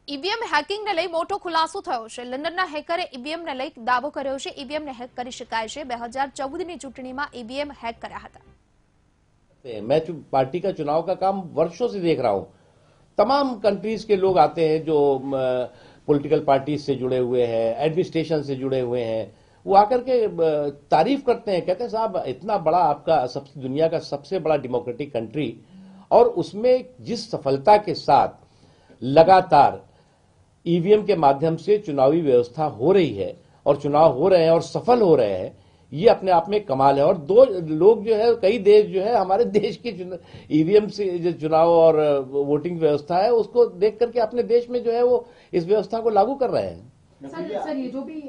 EVM હેકિંગને લઈ મોટો ખુલાસો થયો છે। લંડનના હેકરે ઈવીએમને લઈ દાવો કર્યો છે। ઈવીએમને હેક કરી શકાય છે। 2014ની ચૂંટણીમાં ईवीएम हैक કર્યા હતા। मैं पार्टी का चुनाव का काम वर्षों से देख रहा हूं। तमाम कंट्रीज के लोग आते हैं जो पॉलिटिकल पार्टीज से जुड़े हुए हैं, एडमिनिस्ट्रेशन से जुड़े हुए हैं, वो आकर के तारीफ करते हैं, कहते हैं साहब इतना बड़ा आपका दुनिया का सबसे बड़ा डेमोक्रेटिक कंट्री और उसमें जिस सफलता के साथ लगातार ईवीएम के माध्यम से चुनावी व्यवस्था हो रही है और चुनाव हो रहे हैं और सफल हो रहे हैं, ये अपने आप में कमाल है। और दो लोग जो है, कई देश जो है हमारे देश की ईवीएम से जो चुनाव और वोटिंग व्यवस्था है उसको देख करके अपने देश में जो है वो इस व्यवस्था को लागू कर रहे हैं। सर ये जो भी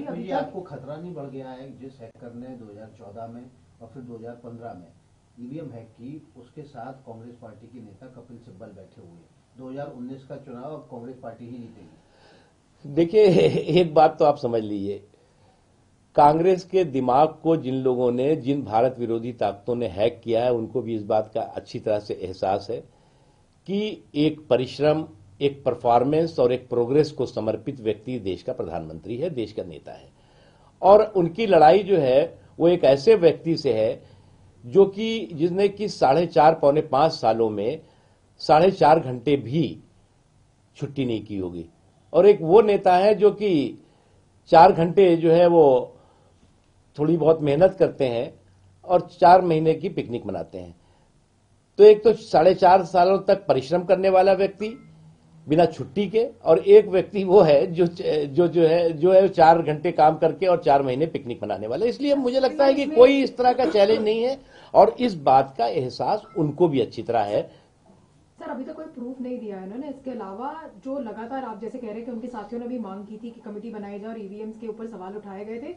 अभी आपको खतरा नहीं बढ़ गया है जिस हैकर ने 2014 में और फिर 2015 में ईवीएम हैक की, उसके साथ कांग्रेस पार्टी के नेता कपिल सिब्बल बैठे हुए। 2019 का चुनाव अब कांग्रेस पार्टी ही जीतेगी। देखिए, एक बात तो आप समझ लीजिए, कांग्रेस के दिमाग को जिन लोगों ने, जिन भारत विरोधी ताकतों ने हैक किया है, उनको भी इस बात का अच्छी तरह से एहसास है कि एक परिश्रम, एक परफॉर्मेंस और एक प्रोग्रेस को समर्पित व्यक्ति देश का प्रधानमंत्री है, देश का नेता है। और उनकी लड़ाई जो है वो एक ऐसे व्यक्ति से है जो कि जिसने कि 4.5 पौने 5 सालों में 4.5 घंटे भी छुट्टी नहीं की होगी। और एक वो नेता है जो कि 4 घंटे जो है वो थोड़ी बहुत मेहनत करते हैं और 4 महीने की पिकनिक मनाते हैं। तो एक तो 4.5 सालों तक परिश्रम करने वाला व्यक्ति बिना छुट्टी के, और एक व्यक्ति वो है जो है 4 घंटे काम करके और 4 महीने पिकनिक मनाने वाला। इसलिए मुझे लगता है कि कोई इस तरह का चैलेंज नहीं है और इस बात का एहसास उनको भी अच्छी तरह है। सर अभी तक कोई प्रूफ नहीं दिया है इन्होंने। इसके अलावा जो लगातार आप जैसे कह रहे हैं कि उनके साथियों ने भी मांग की थी कि कमेटी बनाई जाए और ईवीएम्स के ऊपर सवाल उठाए गए थे,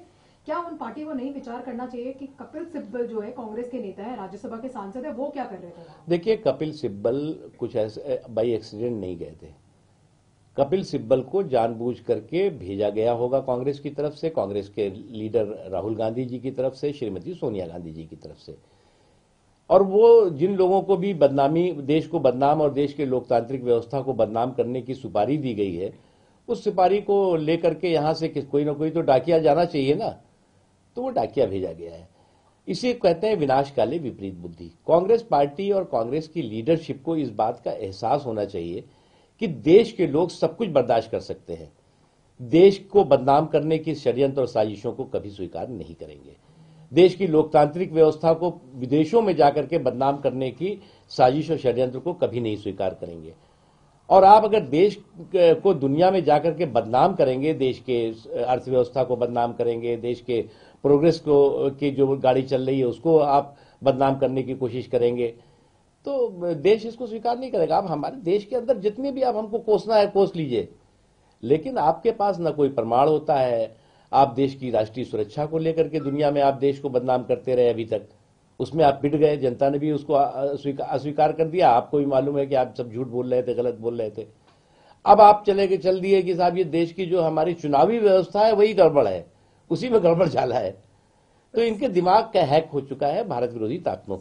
क्या उन पार्टी को नहीं विचार करना चाहिए कि कपिल सिब्बल जो है कांग्रेस के नेता है, राज्यसभा के सांसद है, वो क्या कर रहे थे? देखिए, कपिल सिब्बल कुछ ऐसे बाई एक्सीडेंट नहीं गए थे। कपिल सिब्बल को जानबूझ करके भेजा गया होगा कांग्रेस की तरफ से, कांग्रेस के लीडर राहुल गांधी जी की तरफ से, श्रीमती सोनिया गांधी जी की तरफ से। और वो जिन लोगों को भी बदनामी, देश को बदनाम और देश के लोकतांत्रिक व्यवस्था को बदनाम करने की सुपारी दी गई है, उस सुपारी को लेकर के यहां से कोई ना कोई तो डाकिया जाना चाहिए ना, तो वो डाकिया भेजा गया है। इसे कहते हैं विनाशकाले विपरीत बुद्धि। कांग्रेस पार्टी और कांग्रेस की लीडरशिप को इस बात का एहसास होना चाहिए कि देश के लोग सब कुछ बर्दाश्त कर सकते हैं, देश को बदनाम करने की षड्यंत्र और साजिशों को कभी स्वीकार नहीं करेंगे। देश की लोकतांत्रिक व्यवस्था को विदेशों में जाकर के बदनाम करने की साजिश और षड्यंत्र को कभी नहीं स्वीकार करेंगे। और आप अगर देश को दुनिया में जाकर के बदनाम करेंगे, देश के अर्थव्यवस्था को बदनाम करेंगे, देश के प्रोग्रेस को की जो गाड़ी चल रही है उसको आप बदनाम करने की कोशिश करेंगे, तो देश इसको स्वीकार नहीं करेगा। आप हमारे देश के अंदर जितने भी आप हमको कोसना है कोस लीजिए, लेकिन आपके पास न कोई प्रमाण होता है। आप देश की राष्ट्रीय सुरक्षा को लेकर के दुनिया में आप देश को बदनाम करते रहे अभी तक, उसमें आप पिट गए, जनता ने भी उसको अस्वीकार कर दिया। आपको भी मालूम है कि आप सब झूठ बोल रहे थे, गलत बोल रहे थे। अब आप चल दिए कि साहब ये देश की जो हमारी चुनावी व्यवस्था है वही गड़बड़ है, उसी में गड़बड़ झाला है। तो इनके दिमाग का हैक हो चुका है भारत विरोधी ताकतों।